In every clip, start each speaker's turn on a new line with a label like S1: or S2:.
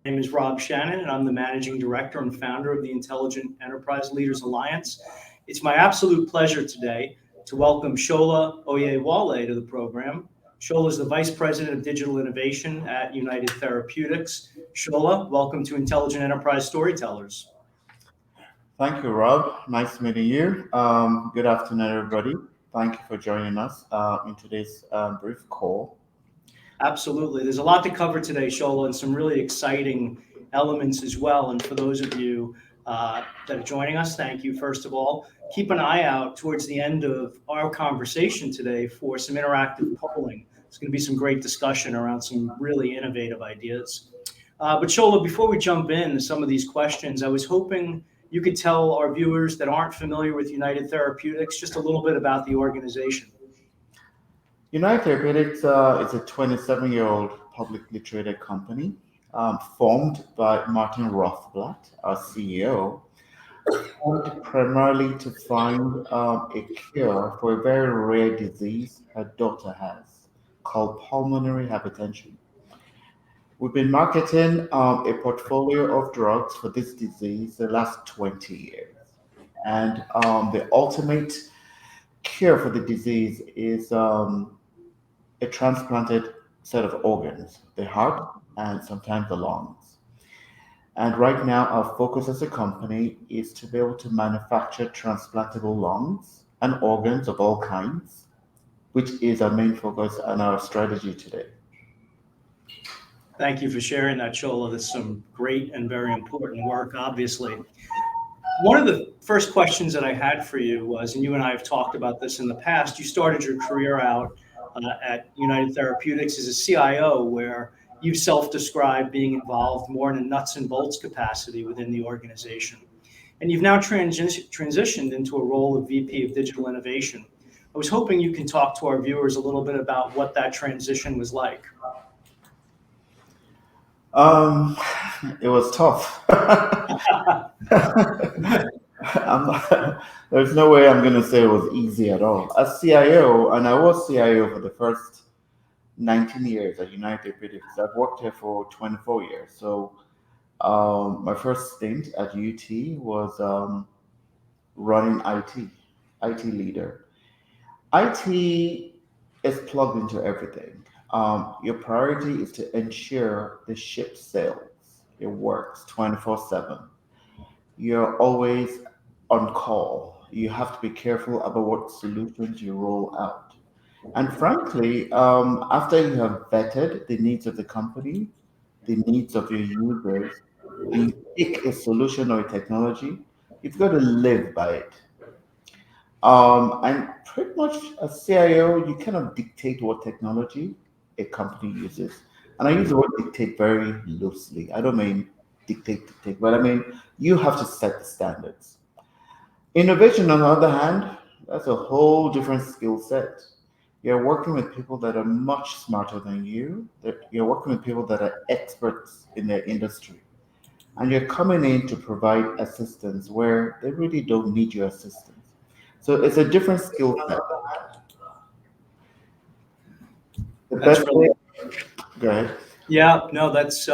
S1: My name is Rob Shannon, and I'm the Managing Director and founder of the Intelligent Enterprise Leaders Alliance. It's my absolute pleasure today to welcome Shola Oyewole to the program. Shola is the Vice President of Digital Innovation at United Therapeutics. Shola, welcome to Intelligent Enterprise Storytellers.
S2: Thank you, Rob. Nice meeting you. Good afternoon, everybody. Thank you for joining us in today's brief call.
S1: Absolutely. There's a lot to cover today, Shola, and some really exciting elements as well. And for those of you that are joining us, thank you, first of all. Keep an eye out towards the end of our conversation today for some interactive polling. There's going to be some great discussion around some really innovative ideas. But Shola, before we jump into some of these questions, I was hoping you could tell our viewers that aren't familiar with United Therapeutics just a little bit about the organization.
S2: United Therapeutics is a 27-year-old publicly traded company formed by Martin Rothblatt, our CEO, formed primarily to find a cure for a very rare disease her daughter has called pulmonary hypertension. We've been marketing a portfolio of drugs for this disease the last 20 years. And the ultimate cure for the disease is a transplanted set of organs, the heart and sometimes the lungs. And right now, our focus as a company is to be able to manufacture transplantable lungs and organs of all kinds, which is our main focus and our strategy today.
S1: Thank you for sharing that, Shola. That's some great and very important work, obviously. One of the first questions that I had for you was, and you and I have talked about this in the past, you started your career out at United Therapeutics as a CIO, where you've self-described being involved more in a nuts and bolts capacity within the organization. And you've now transitioned into a role of VP of Digital Innovation. I was hoping you can talk to our viewers a little bit about what that transition was like.
S2: Um, it was tough. There's no way I'm going to say it was easy at all. As CIO, and I was CIO for the first 19 years at United Therapeutics. I've worked here for 24 years. So my first stint at UT was running IT leader. IT is plugged into everything. Your priority is to ensure the ship sails. It works 24/7. You're always on call. You have to be careful about what solutions you roll out. And frankly, after you have vetted the needs of the company, the needs of your users, and you pick a solution or a technology, you've got to live by it. And pretty much as CIO, you kind of dictate what technology a company uses. And I use the word dictate very loosely. I don't mean dictate, but I mean you have to set the standards. Innovation, on the other hand, that's a whole different skill set. You're working with people that are much smarter than you. That you're working with people that are experts in their industry. And you're coming in to provide assistance where they really don't need your assistance. So it's a different skill set. The
S1: That's
S2: best way,
S1: really
S2: go ahead.
S1: Yeah, no, that's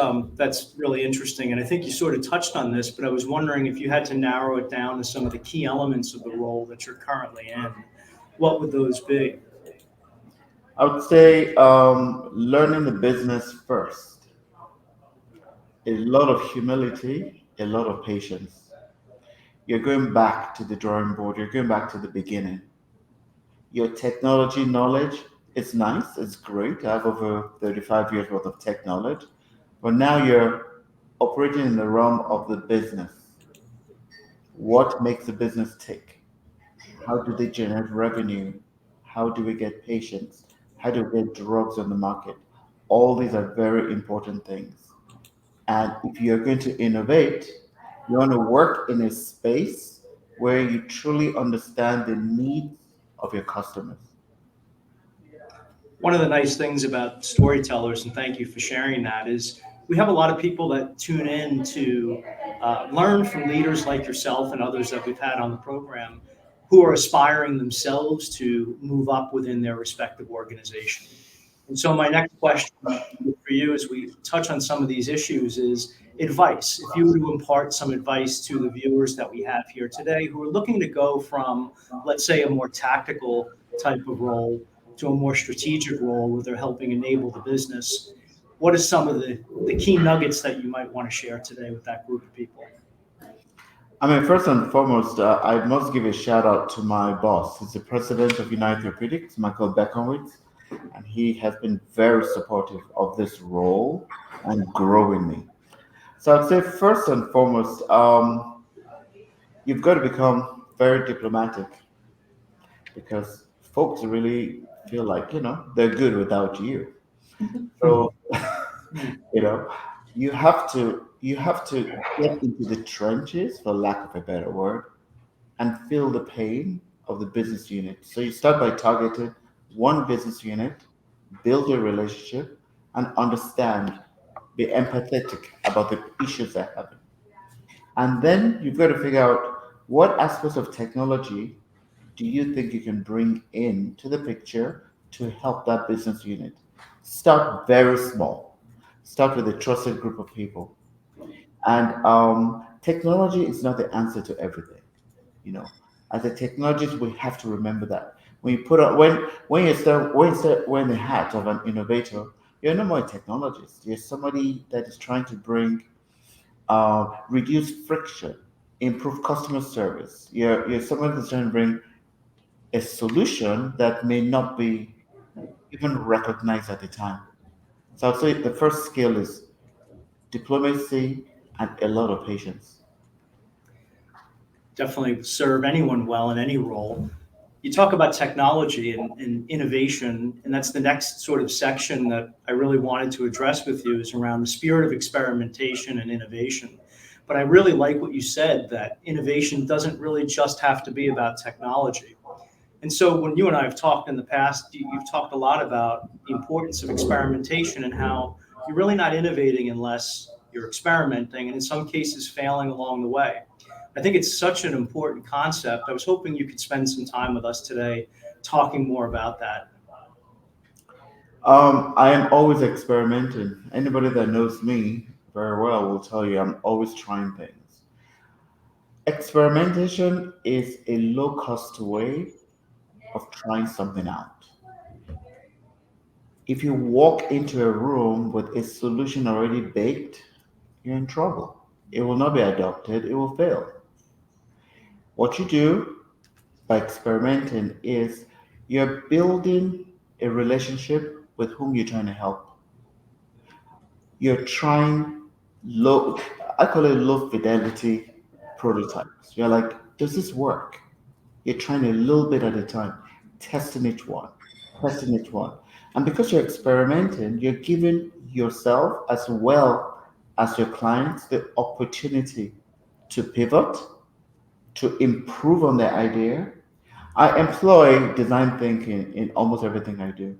S1: really interesting, and I think you sort of touched on this, but I was wondering if you had to narrow it down to some of the key elements of the role that you're currently in, what would those be?
S2: I would say learning the business first. A lot of humility, a lot of patience. You're going back to the drawing board, you're going back to the beginning. Your technology knowledge is nice, it's great. I have over 35 years worth of tech knowledge, but now you're operating in the realm of the business. What makes the business tick? How do they generate revenue? How do we get patients? How do we get drugs on the market? All these are very important things. And if you're going to innovate, you want to work in a space where you truly understand the needs of your customers.
S1: One of the nice things about storytellers, and thank you for sharing that, is we have a lot of people that tune in to learn from leaders like yourself and others that we've had on the program who are aspiring themselves to move up within their respective organization. And so my next question for you as we touch on some of these issues is advice. If you were to impart some advice to the viewers that we have here today who are looking to go from, let's say, a more tactical type of role to a more strategic role where they're helping enable the business, what are some of the key nuggets that you might want to share today with that group of people?
S2: I mean, first and foremost, I must give a shout out to my boss. He's the president of United Therapeutics, Michael Beckonwitz, and he has been very supportive of this role and growing me. So I'd say first and foremost, you've got to become very diplomatic because folks really feel like they're good without you. So you know you have to get into the trenches, for lack of a better word, and feel the pain of the business unit. So you start by targeting one business unit, build a relationship, and understand, be empathetic about the issues they're having. And then you've got to figure out what aspects of technology do you think you can bring into the picture to help that business unit. Start very small. Start with a trusted group of people. And technology is not the answer to everything. You know, as a technologist, we have to remember that when you put on when you start wearing the hat of an innovator, you're no more a technologist. You're somebody that is trying to bring reduce friction, improve customer service. You're someone that's trying to bring a solution that may not be even recognized at the time. So I'd say the first skill is diplomacy and a lot of patience.
S1: Definitely serve anyone well in any role. You talk about technology and innovation, and that's the next sort of section that I really wanted to address with you is around the spirit of experimentation and innovation. But I really like what you said that innovation doesn't really just have to be about technology. And so when you and I have talked in the past, you've talked a lot about the importance of experimentation and how you're really not innovating unless you're experimenting and in some cases failing along the way. I think it's such an important concept. I was hoping you could spend some time with us today talking more about that.
S2: I am always experimenting. Anybody that knows me very well will tell you I'm always trying things. Experimentation is a low cost way of trying something out. If you walk into a room with a solution already baked, you're in trouble. It will not be adopted, it will fail. What you do by experimenting is you're building a relationship with whom you're trying to help. You're trying low, I call it low fidelity prototypes. You're like, does this work? You're trying a little bit at a time, testing each one, testing each one. And because you're experimenting, you're giving yourself as well as your clients the opportunity to pivot, to improve on their idea. I employ design thinking in almost everything I do.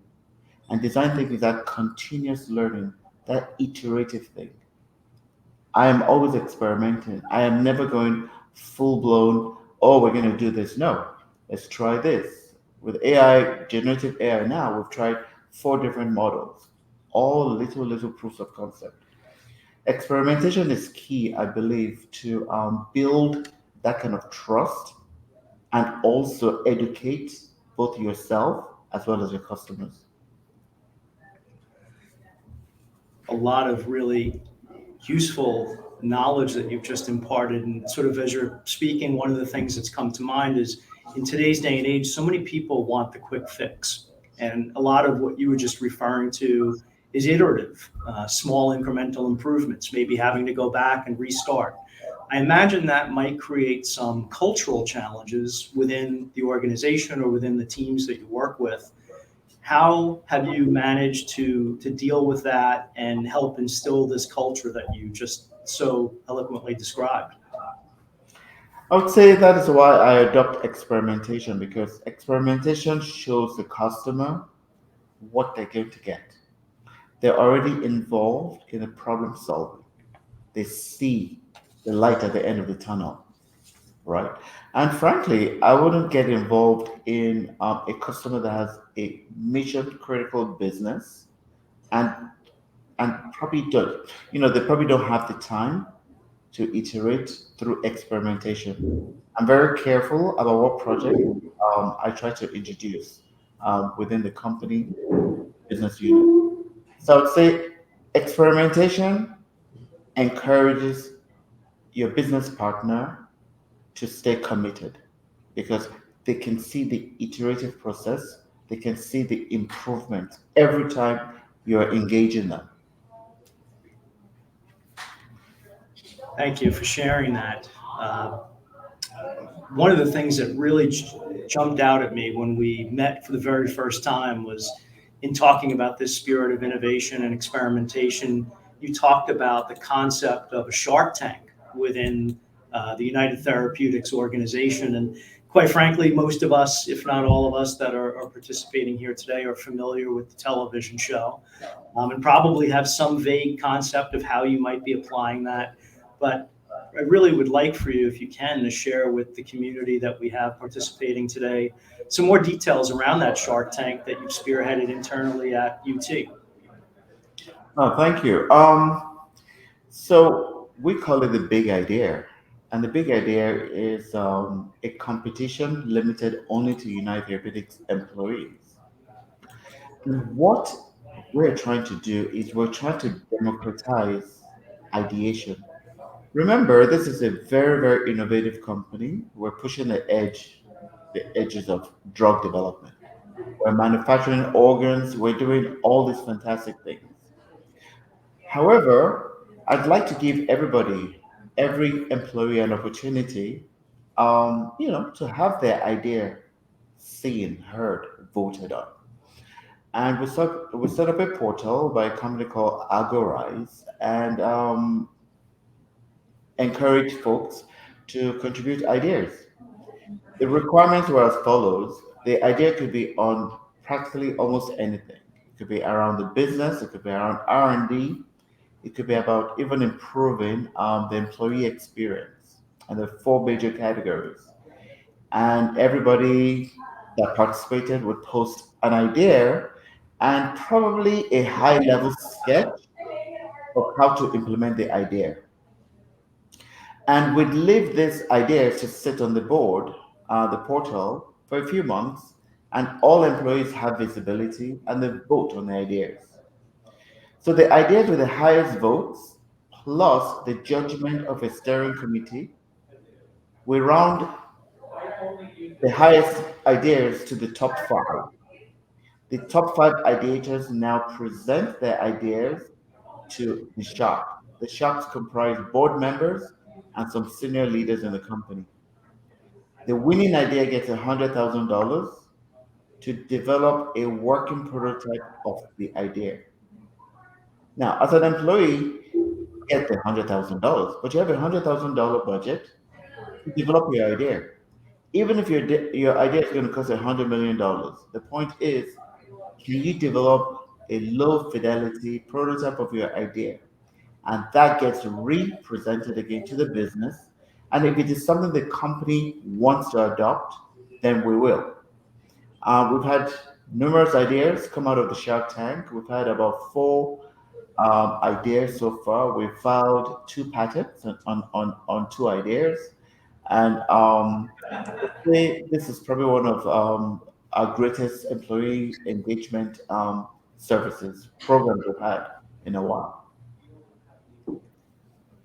S2: And design thinking is that continuous learning, that iterative thing. I am always experimenting. I am never going full blown, oh, we're going to do this. No, let's try this. With AI, generative AI now, we've tried four different models, all little proofs of concept. Experimentation is key, I believe, to build that kind of trust and also educate both yourself as well as your customers.
S1: A lot of really useful knowledge that you've just imparted. And sort of as you're speaking, one of the things that's come to mind is in today's day and age, so many people want the quick fix. And a lot of what you were just referring to is iterative, small incremental improvements, maybe having to go back and restart. I imagine that might create some cultural challenges within the organization or within the teams that you work with. How have you managed to deal with that and help instill this culture that you just so eloquently described?
S2: I would say that is why I adopt experimentation because experimentation shows the customer what they're going to get. They're already involved in the problem solving. They see the light at the end of the tunnel, right? And frankly, I wouldn't get involved in a customer that has a mission critical business and probably don't, they probably don't have the time to iterate through experimentation. I'm very careful about what project I try to introduce within the company business unit. So I would say experimentation encourages your business partner to stay committed because they can see the iterative process, they can see the improvement every time you're engaging them.
S1: Thank you for sharing that. Uh, One of the things that really jumped out at me when we met for the very first time was in talking about this spirit of innovation and experimentation. You talked about the concept of a shark tank within the United Therapeutics organization. And quite frankly, most of us, if not all of us that are participating here today, are familiar with the television show, and probably have some vague concept of how you might be applying that. But I really would like for you, if you can, to share with the community that we have participating today some more details around that Shark Tank that you've spearheaded internally at UT.
S2: Oh, thank you. So we call it the big idea. And the big idea is a competition limited only to United Therapeutics employees. And what we're trying to do is we're trying to democratize ideation. Remember, this is a very, very innovative company. We're pushing the edges of drug development. We're manufacturing organs. We're doing all these fantastic things. However, I'd like to give every employee an opportunity, to have their idea seen, heard, voted on. And we set up a portal by a company called Agorize and encourage folks to contribute ideas. The requirements were as follows. The idea could be on practically almost anything. It could be around the business, it could be around R&D, it could be about even improving the employee experience. And the four major categories. And everybody that participated would post an idea and probably a high level sketch of how to implement the idea. And we'd leave this idea to sit on the board, the portal, for a few months, and all employees have visibility and they vote on the ideas. So the ideas with the highest votes, plus the judgment of a steering committee, we round the highest ideas to the top five. The top five ideators now present their ideas to the shark. The sharks comprise board members and some senior leaders in the company. The winning idea gets $100,000 to develop a working prototype of the idea. Now, as an employee, you get the $100,000, but you have $100,000 budget to develop your idea. Even if your idea is going to cost $100 million, the point is, can you develop a low fidelity prototype of your idea? And that gets re-presented again to the business. And if it is something the company wants to adopt, then we will. We've had numerous ideas come out of the Shark Tank. We've had about four ideas so far. We've filed two patents on two ideas. And this is probably one of our greatest employee engagement services programs we've had in a while.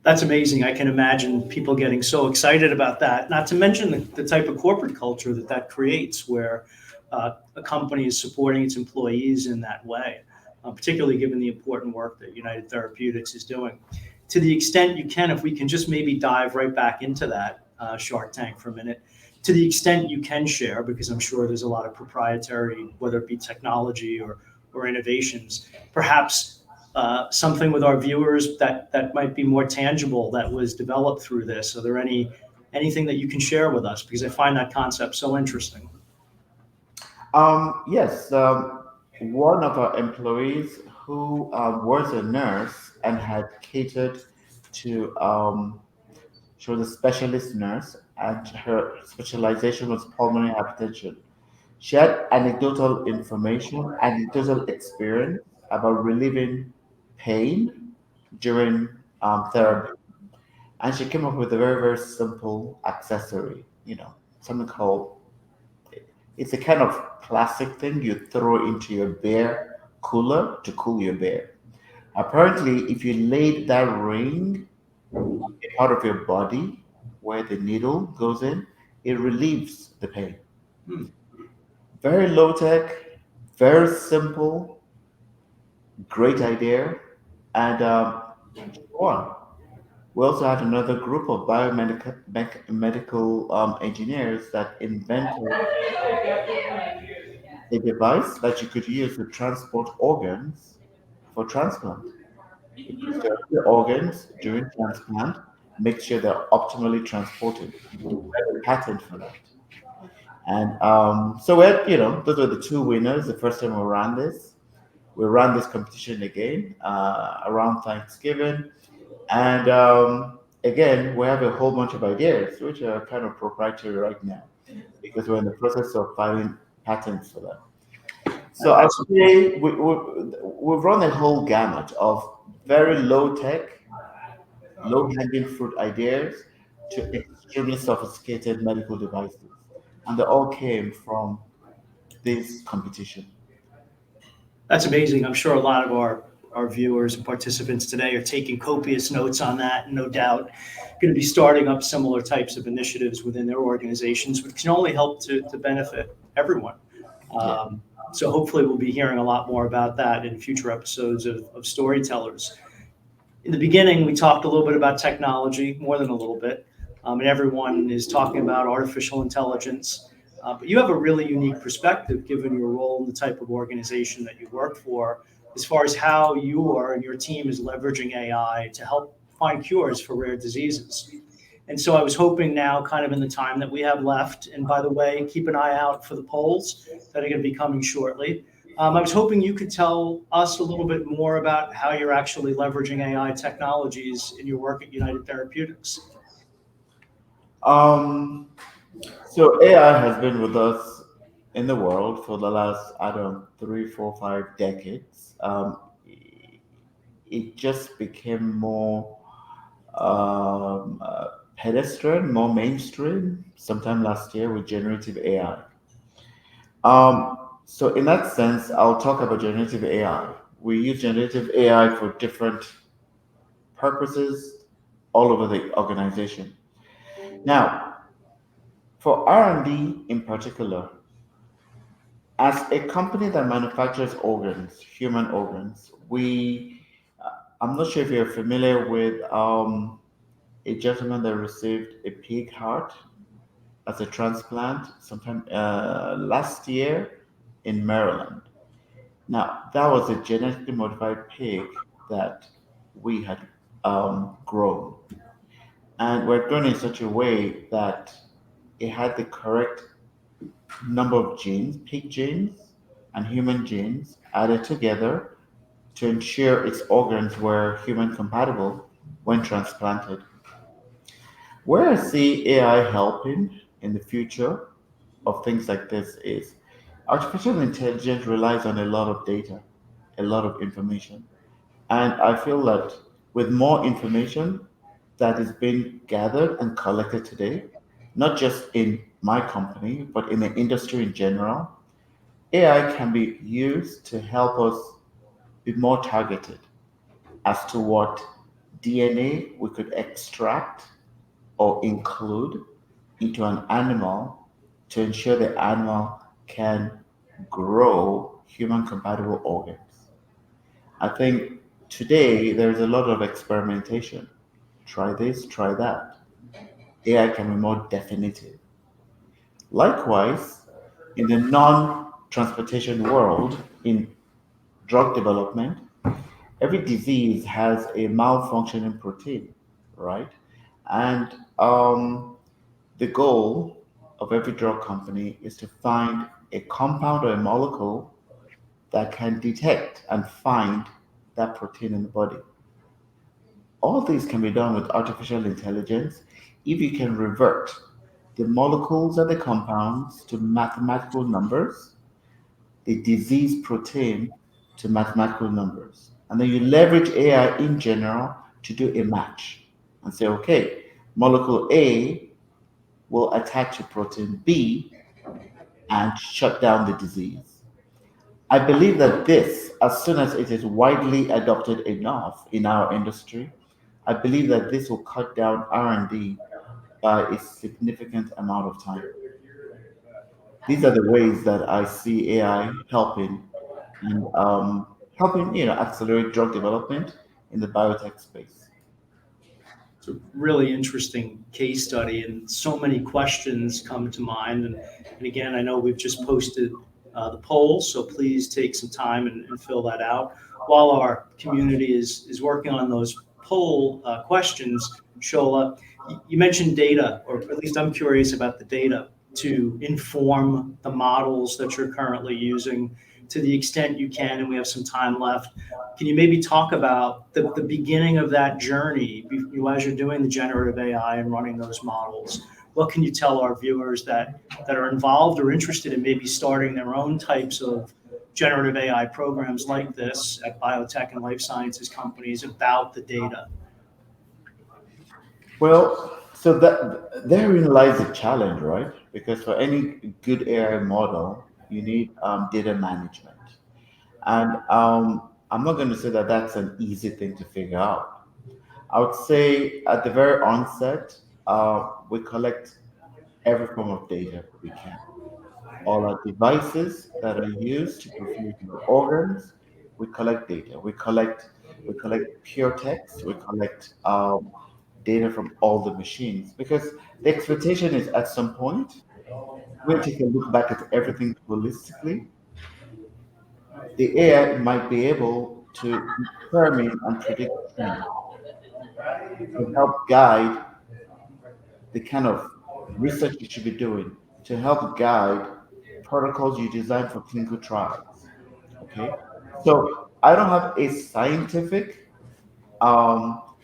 S1: That's amazing. I can imagine people getting so excited about that. Not to mention the type of corporate culture that that creates, where a company is supporting its employees in that way, particularly given the important work that United Therapeutics is doing. To the extent you can, if we can just maybe dive right back into that Shark Tank for a minute, to the extent you can share, because I'm sure there's a lot of proprietary, whether it be technology or innovations, perhaps something with our viewers that might be more tangible that was developed through this. Are there anything that you can share with us? Because I find that concept so interesting.
S2: Yes, one of our employees who was a nurse and had catered to, she was a specialist nurse, and her specialization was pulmonary hypertension. She had anecdotal information, anecdotal experience about relieving pain during therapy. And she came up with a very, very simple accessory, something called, it's a kind of plastic thing you throw into your beer cooler to cool your beer. Apparently, if you laid that ring a part of your body where the needle goes in, it relieves the pain.
S1: Hmm.
S2: Very low tech, very simple, great idea. And one, we also had another group of biomedical medical engineers that invented a device that you could use to transport organs for transplant. It preserves the organs during transplant, make sure they're optimally transported. We have a patent for that. And so we had, those were the two winners the first time we ran this. We ran this competition again around Thanksgiving. And again, we have a whole bunch of ideas, which are kind of proprietary right now because we're in the process of filing patents for them. So I would
S1: That's
S2: say we've run a whole gamut of very low tech, low hanging fruit ideas to extremely sophisticated medical devices. And they all came from this competition.
S1: That's amazing. I'm sure a lot of our viewers and participants today are taking copious notes on that, and no doubt going to be starting up similar types of initiatives within their organizations, which can only help to benefit everyone.
S2: Yeah.
S1: So hopefully we'll be hearing a lot more about that in future episodes of Storytellers. In the beginning, we talked a little bit about technology, more than a little bit, and everyone is talking about artificial intelligence. But you have a really unique perspective given your role in the type of organization that you work for, as far as how you are and your team is leveraging AI to help find cures for rare diseases. And so I was hoping now, kind of in the time that we have left, and by the way, keep an eye out for the polls that are going to be coming shortly. I was hoping you could tell us a little bit more about how you're actually leveraging AI technologies in your work at United Therapeutics.
S2: Um, so AI has been with us in the world for the last, I don't know, 3, 4, 5 decades. It just became more pedestrian, more mainstream sometime last year with generative AI. So in that sense, I'll talk about generative AI. We use generative AI for different purposes all over the organization. Now, for R&D in particular, as a company that manufactures organs, human organs, I'm not sure if you're familiar with a gentleman that received a pig heart as a transplant sometime last year in Maryland. Now, that was a genetically modified pig that we had grown. And we're grown in such a way that it had the correct number of genes, pig genes and human genes, added together to ensure its organs were human compatible when transplanted. Where I see AI helping in the future of things like this is artificial intelligence relies on a lot of data, a lot of information. And I feel that with more information that is being gathered and collected today, not just in my company, but in the industry in general, AI can be used to help us be more targeted as to what DNA we could extract or include into an animal to ensure the animal can grow human compatible organs. I think today there's a lot of experimentation. Try this, try that. AI can be more definitive. Likewise, in the non transportation world, in drug development, every disease has a malfunctioning protein, right? And the goal of every drug company is to find a compound or a molecule that can detect and find that protein in the body. All these can be done with artificial intelligence if you can revert the molecules and the compounds to mathematical numbers, the disease protein to mathematical numbers. And then you leverage AI in general to do a match and say, okay, molecule A will attack to protein B and shut down the disease. I believe that this, as soon as it is widely adopted enough in our industry, I believe that this will cut down R&D by a significant amount of time. These are the ways that I see AI helping and helping accelerate drug development in the biotech space.
S1: It's a really interesting case study, and so many questions come to mind. And again, I know we've just posted the poll, so please take some time and fill that out. While our community is working on those poll questions, Shola, you mentioned data, or at least I'm curious about the data to inform the models that you're currently using to the extent you can, and we have some time left. Can you maybe talk about the beginning of that journey as you're doing the generative AI and running those models? What can you tell our viewers that are involved or interested in maybe starting their own types of generative AI programs like this at biotech and life sciences companies about the data?
S2: Well, so that therein lies a challenge, right? Because for any good AI model, you need data management, and I'm not going to say that that's an easy thing to figure out. I would say at the very onset, we collect every form of data we can. All our devices that are used to perfuse your organs, we collect data. We collect pure text. We collect data from all the machines because the expectation is at some point when you take a look back at everything holistically, the AI might be able to determine and predict trends to help guide the kind of research you should be doing, to help guide protocols you design for clinical trials. Okay, so I don't have a scientific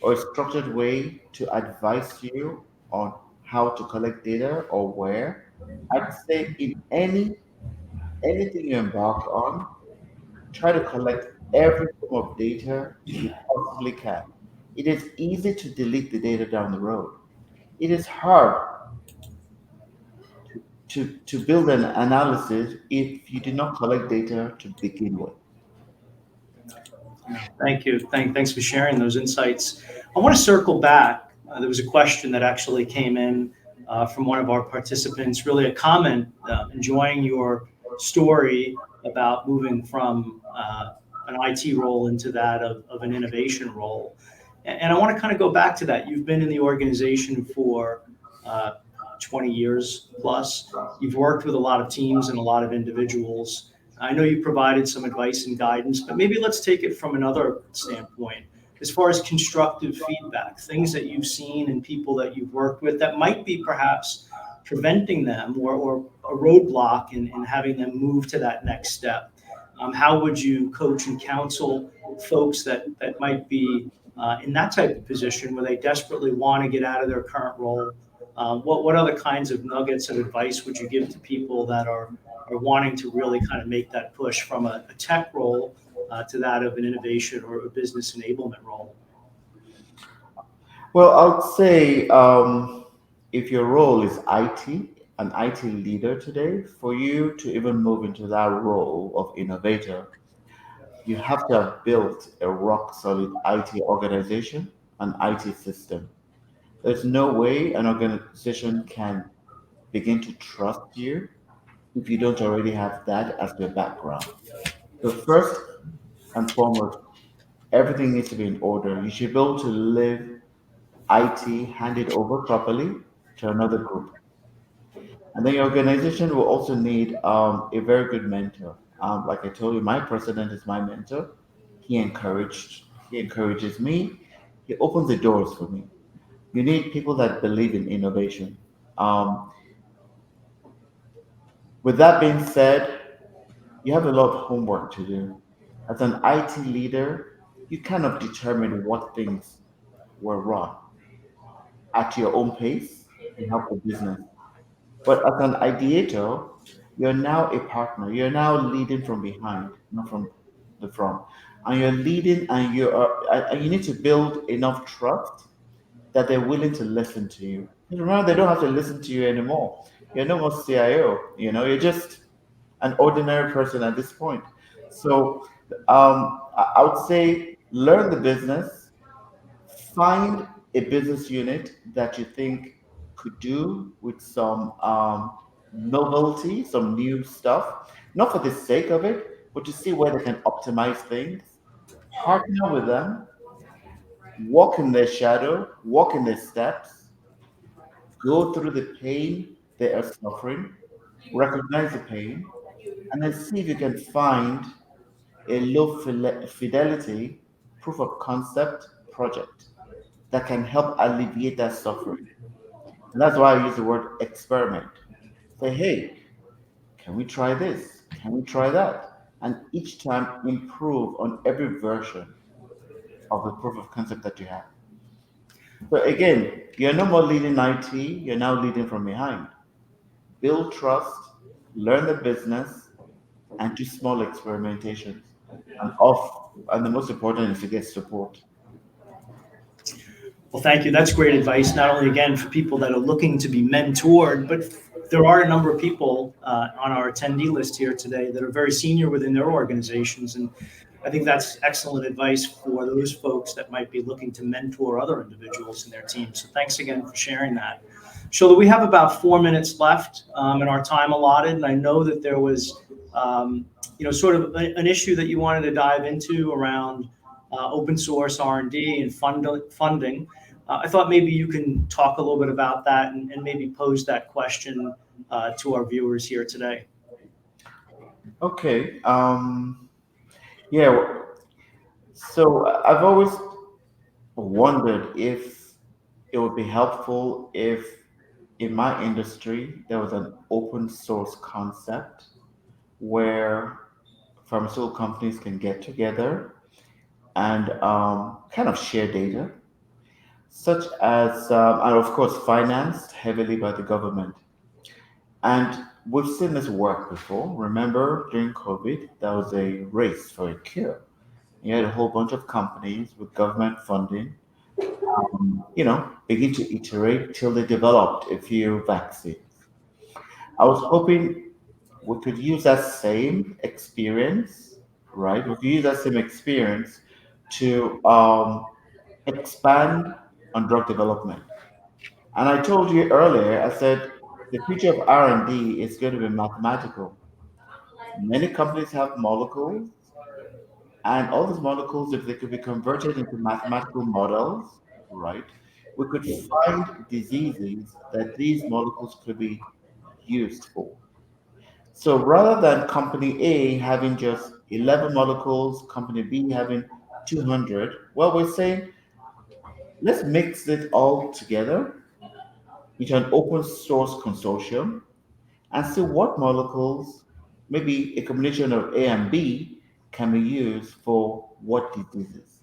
S2: or a structured way to advise you on how to collect data or where. I'd say in anything you embark on, try to collect every form of data you possibly can. It is easy to delete the data down the road. It is hard to build an analysis if you did not collect data to begin with.
S1: Thank you. Thanks for sharing those insights. I want to circle back. There was a question that actually came in from one of our participants, really a comment, enjoying your story about moving from an IT role into that of an innovation role. And I want to kind of go back to that. You've been in the organization for uh, 20 years plus. You've worked with a lot of teams and a lot of individuals. I know you provided some advice and guidance, but maybe let's take it from another standpoint. As far as constructive feedback, things that you've seen and people that you've worked with that might be perhaps preventing them or a roadblock in having them move to that next step. How would you coach and counsel folks that might be in that type of position where they desperately want to get out of their current role? What other kinds of nuggets of advice would you give to people that are wanting to really kind of make that push from a tech role to that of an innovation or a business enablement role?
S2: Well, I would say if your role is IT, an IT leader today, for you to even move into that role of innovator, you have to have built a rock solid IT organization, an IT system. There's no way an organization can begin to trust you if you don't already have that as your background. So, first and foremost, everything needs to be in order. You should be able to live IT, hand it over properly to another group. And then your organization will also need a very good mentor. Like I told you, my president is my mentor. He encourages me. He opens the doors for me. You need people that believe in innovation. Um, with that being said, you have a lot of homework to do. As an IT leader, you kind of determine what things were wrong at your own pace to help the business. But as an ideator, you're now a partner. You're now leading from behind, not from. the front, and you're leading, and and you need to build enough trust that they're willing to listen to you. And remember, they don't have to listen to you anymore. You're no more CIO. You're just an ordinary person at this point. So I would say learn the business, find a business unit that you think could do with some novelty, some new stuff, not for the sake of it, but to see where they can optimize things. Partner with them, walk in their shadow, walk in their steps, go through the pain they are suffering, recognize the pain, and then see if you can find a fidelity proof of concept project that can help alleviate that suffering. And that's why I use the word experiment. Say, hey, can we try this? Can we try that? And each time improve on every version of the proof of concept that you have. So again, you're no more leading IT, you're now leading from behind. Build trust, learn the business, and do small experimentations. And the most important is to get support.
S1: Well, thank you. That's great advice, not only again for people that are looking to be mentored, but there are a number of people on our attendee list here today that are very senior within their organizations. And I think that's excellent advice for those folks that might be looking to mentor other individuals in their team. So thanks again for sharing that. Shola, we have about 4 minutes left in our time allotted. And I know that there was, sort of an issue that you wanted to dive into around open source R&D and funding. I thought maybe you can talk a little bit about that and maybe pose that question to our viewers here today.
S2: Okay. Yeah. So I've always wondered if it would be helpful if in my industry there was an open source concept where pharmaceutical companies can get together and kind of share data, such as, and of course, financed heavily by the government. And we've seen this work before. Remember, during COVID, there was a race for a cure. You had a whole bunch of companies with government funding, begin to iterate till they developed a few vaccines. I was hoping we could use that same experience, right? We could use that same experience to expand on drug development. And I told you earlier, I said the future of R&D is going to be mathematical. Many companies have molecules, and all these molecules, if they could be converted into mathematical models, right, we could find diseases that these molecules could be used for. So rather than company A having just 11 molecules, company B having 200, well, we're saying let's mix it all together into an open source consortium and see what molecules, maybe a combination of A and B, can be used for what diseases.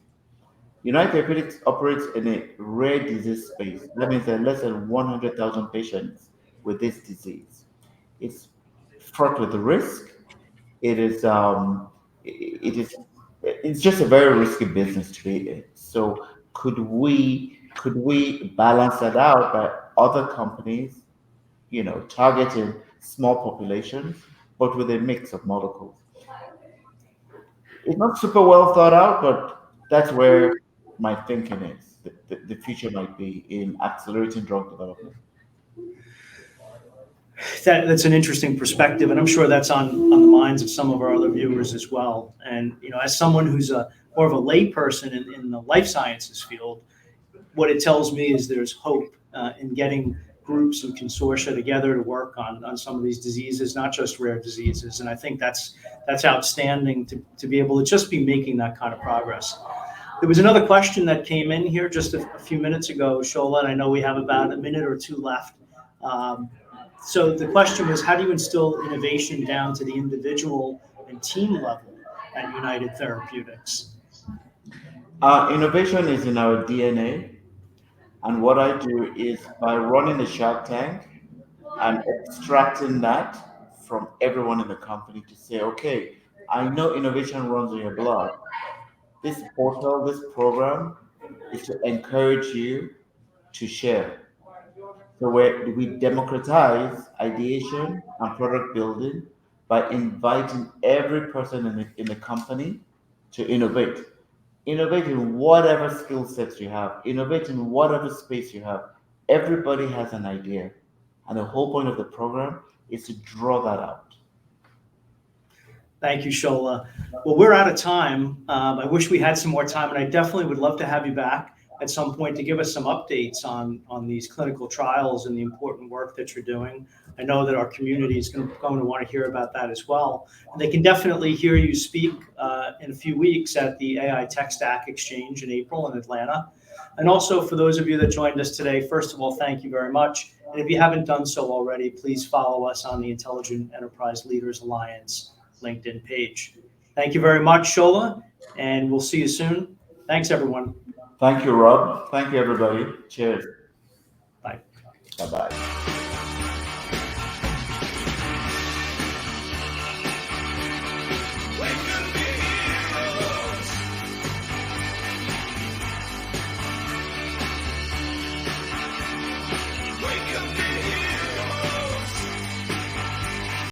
S2: United Therapeutics operates in a rare disease space. That means there are less than 100,000 patients with this disease. It's fraught with risk. It is it's just a very risky business to be in. So could we balance that out by other companies, targeting small populations, but with a mix of molecules? It's not super well thought out, but that's where my thinking is. The future might be in accelerating drug development.
S1: That's an interesting perspective, and I'm sure that's on the minds of some of our other viewers as well. And as someone who's more of a layperson in the life sciences field, what it tells me is there's hope in getting groups and consortia together to work on some of these diseases, not just rare diseases. And I think that's outstanding to be able to just be making that kind of progress. There was another question that came in here just a few minutes ago, Shola, and I know we have about a minute or two left. So the question was, how do you instill innovation down to the individual and team level at United Therapeutics?
S2: Innovation is in our DNA, and what I do is by running the Shark Tank and extracting that from everyone in the company to say, okay, I know innovation runs in your blood. This portal, this program is to encourage you to share. So where we democratize ideation and product building by inviting every person in the company to innovate. Innovate in whatever skill sets you have, innovate in whatever space you have. Everybody has an idea. And the whole point of the program is to draw that out.
S1: Thank you, Shola. Well, we're out of time. I wish we had some more time, and I definitely would love to have you back at some point to give us some updates on these clinical trials and the important work that you're doing. I know that our community is going to want to hear about that as well. And they can definitely hear you speak in a few weeks at the AI Tech Stack Exchange in April in Atlanta. And also for those of you that joined us today, first of all, thank you very much. And if you haven't done so already, please follow us on the Intelligent Enterprise Leaders Alliance LinkedIn page. Thank you very much, Shola, and we'll see you soon. Thanks, everyone.
S2: Thank you, Rob. Thank you, everybody. Cheers.
S1: Bye.
S2: Bye-bye.